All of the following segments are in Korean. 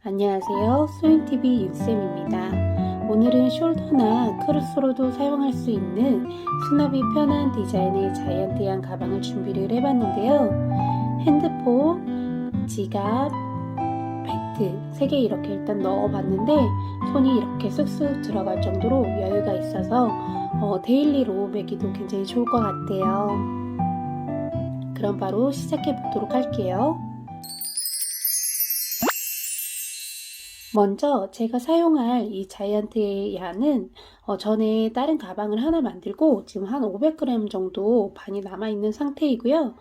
안녕하세요. 소잉TV 윤쌤입니다. 오늘은 숄더나 크로스로도 사용할 수 있는 수납이 편한 디자인의 자이언티한 가방을 준비를 해봤는데요. 핸드폰, 지갑, 벨트 3개 이렇게 일단 넣어봤는데 손이 이렇게 쑥쑥 들어갈 정도로 여유가 있어서 데일리로 매기도 굉장히 좋을 것 같아요. 그럼 바로 시작해 보도록 할게요. 먼저 제가 사용할 이 자이언트 야는 전에 다른 가방을 하나 만들고 지금 한 500g 정도 반이 남아있는 상태이고요.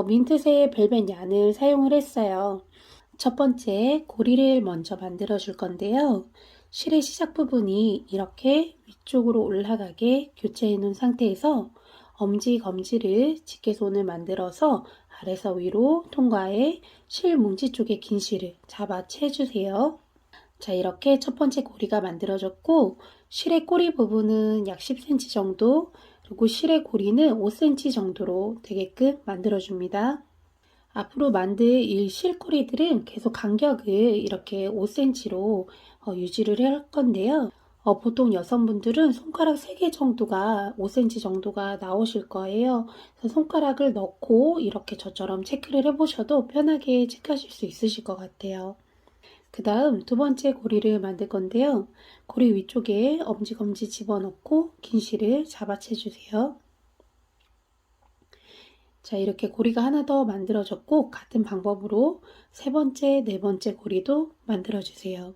민트색 벨벳 얀을 사용을 했어요. 첫 번째 고리를 먼저 만들어 줄 건데요. 실의 시작 부분이 이렇게 위쪽으로 올라가게 교체해 놓은 상태에서 엄지 검지를 집게손을 만들어서 아래서 위로 통과해 실 뭉치 쪽의 긴 실을 잡아 채주세요. 자, 이렇게 첫 번째 고리가 만들어졌고 실의 꼬리 부분은 약 10cm 정도, 그리고 실의 고리는 5cm 정도로 되게끔 만들어줍니다. 앞으로 만들 이 실꼬리들은 계속 간격을 이렇게 5cm로 유지를 할 건데요. 보통 여성분들은 손가락 3개 정도가 5cm 정도가 나오실 거예요. 그래서 손가락을 넣고 이렇게 저처럼 체크를 해보셔도 편하게 체크하실 수 있으실 것 같아요. 그 다음 두 번째 고리를 만들 건데요. 고리 위쪽에 엄지검지 집어넣고 긴 실을 잡아채 주세요. 자, 이렇게 고리가 하나 더 만들어졌고 같은 방법으로 세 번째, 네 번째 고리도 만들어 주세요.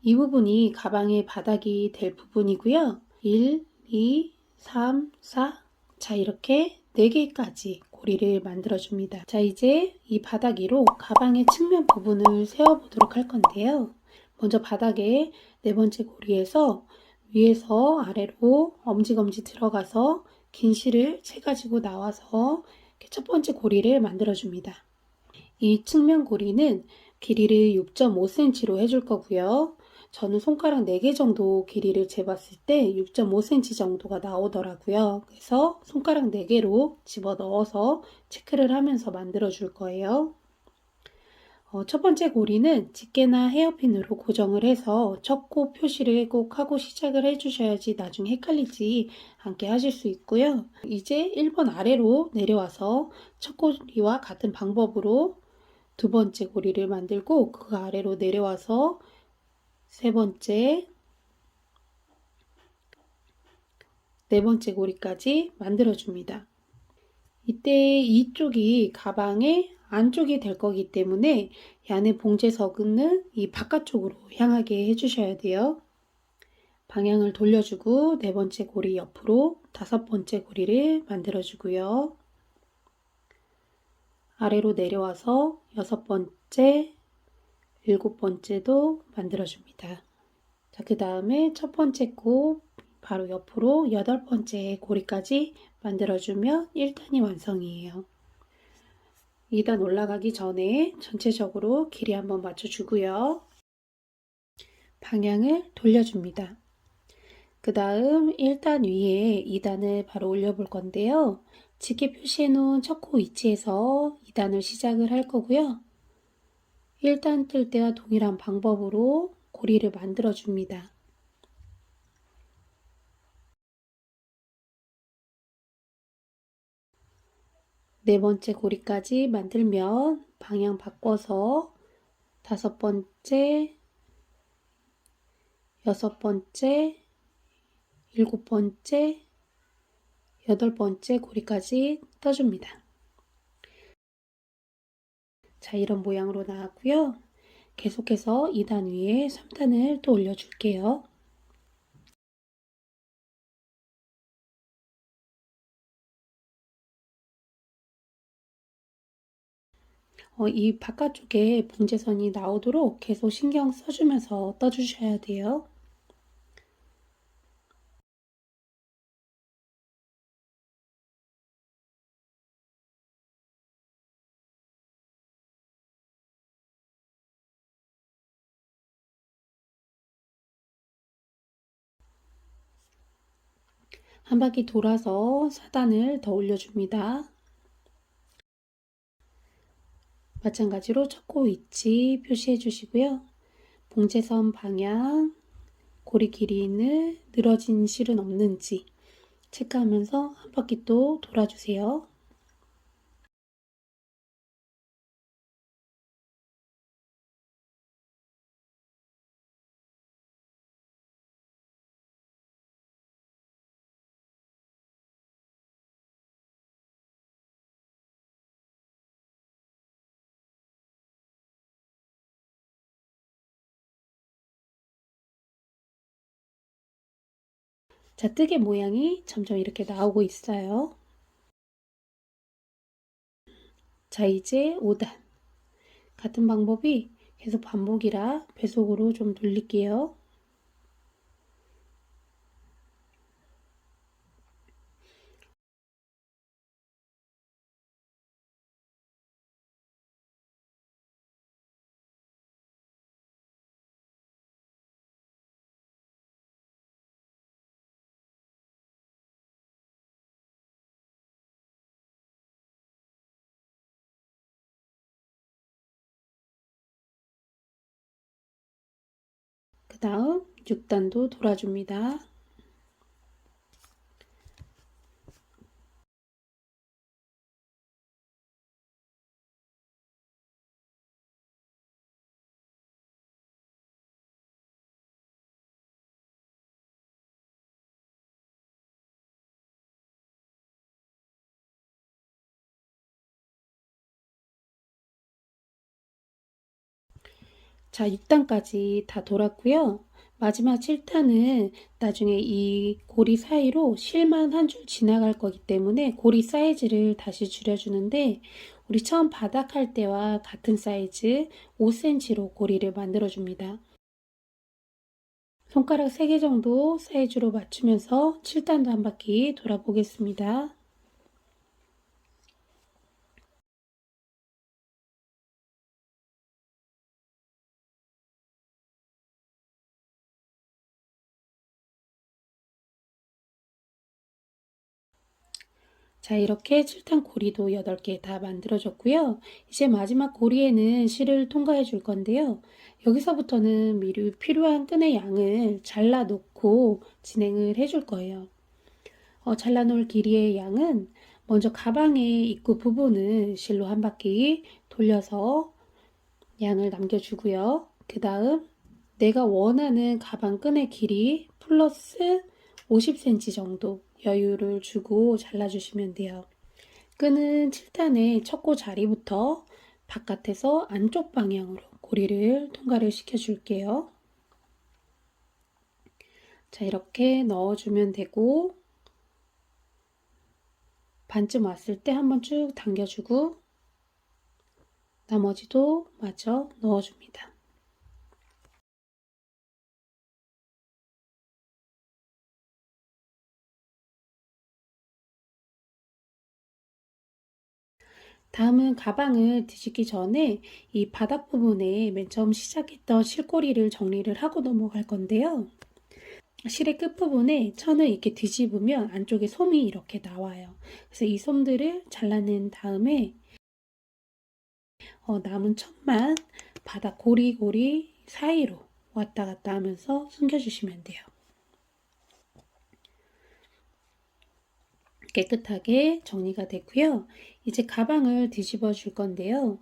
이 부분이 가방의 바닥이 될 부분이고요. 1, 2, 3, 4. 자, 이렇게 4개까지 고리를 만들어 줍니다. 자, 이제 이 바닥 위로 가방의 측면 부분을 세워 보도록 할 건데요. 먼저 바닥에 네 번째 고리에서 위에서 아래로 엄지검지 들어가서 긴 실을 채 가지고 나와서 첫 번째 고리를 만들어 줍니다. 이 측면 고리는 길이를 6.5cm로 해줄 거고요. 저는 손가락 4개 정도 길이를 재봤을 때 6.5cm 정도가 나오더라고요. 그래서 손가락 4개로 집어 넣어서 체크를 하면서 만들어 줄 거예요. 첫 번째 고리는 집게나 헤어핀으로 고정을 해서 첫 코 표시를 꼭 하고 시작을 해주셔야지 나중에 헷갈리지 않게 하실 수 있고요. 이제 1번 아래로 내려와서 첫 고리와 같은 방법으로 두 번째 고리를 만들고 그 아래로 내려와서 세 번째, 네 번째 고리까지 만들어 줍니다. 이때 이쪽이 가방의 안쪽이 될 거기 때문에 얀의 봉제석은 이 바깥쪽으로 향하게 해주셔야 돼요. 방향을 돌려주고 네 번째 고리 옆으로 다섯 번째 고리를 만들어 주고요. 아래로 내려와서 여섯 번째, 일곱 번째도 만들어 줍니다. 자, 그 다음에 첫 번째 코 바로 옆으로 여덟 번째 고리까지 만들어주면 1단이 완성이에요. 2단 올라가기 전에 전체적으로 길이 한번 맞춰주고요. 방향을 돌려줍니다. 그 다음 1단 위에 2단을 바로 올려볼 건데요. 집게 표시해 놓은 첫 코 위치에서 2단을 시작을 할 거고요. 1단 뜰 때와 동일한 방법으로 고리를 만들어 줍니다. 네 번째 고리까지 만들면 방향 바꿔서 다섯 번째, 여섯 번째, 일곱 번째, 여덟 번째 고리까지 떠줍니다. 자, 이런 모양으로 나왔고요. 계속해서 2단 위에 3단을 또 올려줄게요. 이 바깥쪽에 봉제선이 나오도록 계속 신경 써주면서 떠주셔야 돼요. 한 바퀴 돌아서 4단을 더 올려줍니다. 마찬가지로 첫 코 위치 표시해 주시고요. 봉제선 방향, 고리 길이는 늘어진 실은 없는지 체크하면서 한 바퀴 또 돌아주세요. 자, 뜨개 모양이 점점 이렇게 나오고 있어요. 자, 이제 5단. 같은 방법이 계속 반복이라 배속으로 좀 돌릴게요. 그 다음 6단도 돌아줍니다. 자, 6단까지 다 돌았고요. 마지막 7단은 나중에 이 고리 사이로 실만 한 줄 지나갈 거기 때문에 고리 사이즈를 다시 줄여주는데 우리 처음 바닥할 때와 같은 사이즈 5cm로 고리를 만들어줍니다. 손가락 3개 정도 사이즈로 맞추면서 7단도 한 바퀴 돌아보겠습니다. 자, 이렇게 7탄 고리도 8개 다 만들어졌고요. 이제 마지막 고리에는 실을 통과해 줄 건데요. 여기서부터는 미리 필요한 끈의 양을 잘라 놓고 진행을 해 줄 거예요. 잘라 놓을 길이의 양은 먼저 가방의 입구 부분을 실로 한 바퀴 돌려서 양을 남겨주고요. 그 다음 내가 원하는 가방 끈의 길이 플러스 50cm 정도 여유를 주고 잘라주시면 돼요. 끈은 7단의 첫 코 자리부터 바깥에서 안쪽 방향으로 고리를 통과를 시켜줄게요. 자, 이렇게 넣어주면 되고 반쯤 왔을 때 한번 쭉 당겨주고 나머지도 마저 넣어줍니다. 다음은 가방을 뒤집기 전에 이 바닥 부분에 맨 처음 시작했던 실고리를 정리를 하고 넘어갈 건데요. 실의 끝부분에 천을 이렇게 뒤집으면 안쪽에 솜이 이렇게 나와요. 그래서 이 솜들을 잘라낸 다음에 남은 천만 바닥 고리고리 사이로 왔다 갔다 하면서 숨겨주시면 돼요. 깨끗하게 정리가 됐고요. 이제 가방을 뒤집어 줄 건데요.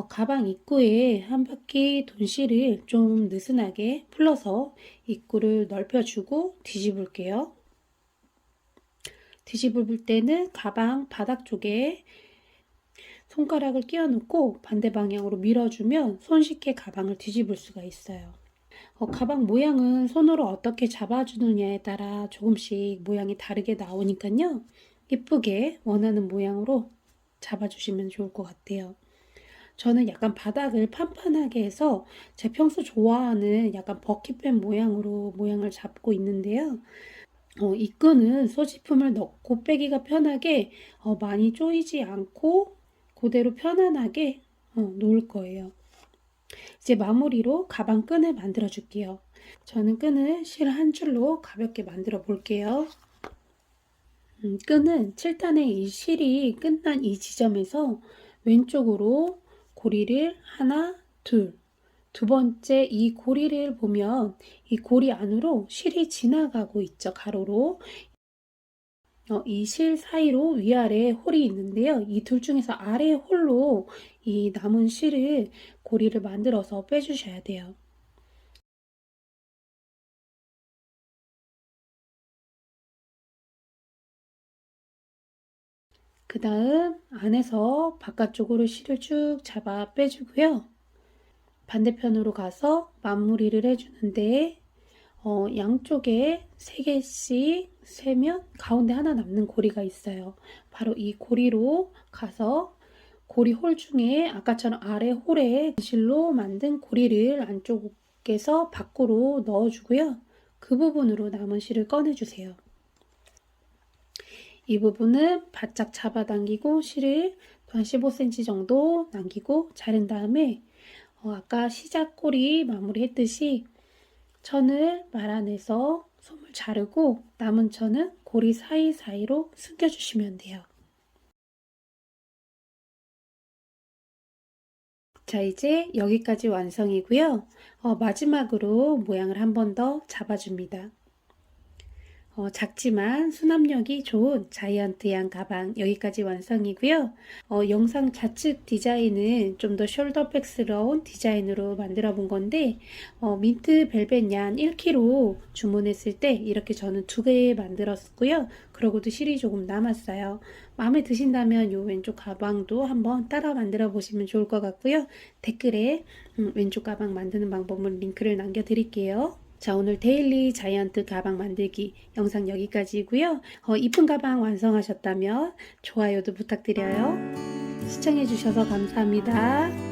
가방 입구에 한 바퀴 돈실을 좀 느슨하게 풀러서 입구를 넓혀주고 뒤집을게요. 뒤집을 때는 가방 바닥 쪽에 손가락을 끼워 넣고 반대 방향으로 밀어주면 손쉽게 가방을 뒤집을 수가 있어요. 가방 모양은 손으로 어떻게 잡아주느냐에 따라 조금씩 모양이 다르게 나오니까요. 예쁘게 원하는 모양으로 잡아주시면 좋을 것 같아요. 저는 약간 바닥을 판판하게 해서 제 평소 좋아하는 약간 버킷백 모양으로 모양을 잡고 있는데요. 이 끈은 소지품을 넣고 빼기가 편하게 많이 조이지 않고 그대로 편안하게 놓을 거예요. 이제 마무리로 가방 끈을 만들어 줄게요. 저는 끈을 실 한 줄로 가볍게 만들어 볼게요. 끈은 7단의 이 실이 끝난 이 지점에서 왼쪽으로 고리를 하나, 둘. 두 번째 이 고리를 보면 이 고리 안으로 실이 지나가고 있죠, 가로로. 이 실 사이로 위아래 홀이 있는데요. 이 둘 중에서 아래 홀로 이 남은 실을 고리를 만들어서 빼주셔야 돼요. 그 다음 안에서 바깥쪽으로 실을 쭉 잡아 빼주고요. 반대편으로 가서 마무리를 해주는데 양쪽에 3개씩 세면 가운데 하나 남는 고리가 있어요. 바로 이 고리로 가서 고리 홀 중에 아까처럼 아래 홀에 실로 만든 고리를 안쪽에서 밖으로 넣어주고요. 그 부분으로 남은 실을 꺼내주세요. 이 부분은 바짝 잡아당기고 실을 한 15cm 정도 남기고 자른 다음에 아까 시작고리 마무리했듯이 천을 말아내서 솜을 자르고 남은 천은 고리 사이사이로 숨겨주시면 돼요. 자, 이제 여기까지 완성이고요. 마지막으로 모양을 한 번 더 잡아줍니다. 작지만 수납력이 좋은 자이언트 양 가방 여기까지 완성이고요. 영상 좌측 디자인은 좀 더 숄더백스러운 디자인으로 만들어 본 건데 민트 벨벳 얀 1kg 주문했을 때 이렇게 저는 2개 만들었고요. 그러고도 실이 조금 남았어요. 마음에 드신다면 요 왼쪽 가방도 한번 따라 만들어 보시면 좋을 것 같고요. 댓글에 왼쪽 가방 만드는 방법을 링크를 남겨 드릴게요. 자, 오늘 데일리 자이언트 가방 만들기 영상 여기까지고요. 이쁜 가방 완성하셨다면 좋아요도 부탁드려요. 시청해주셔서 감사합니다.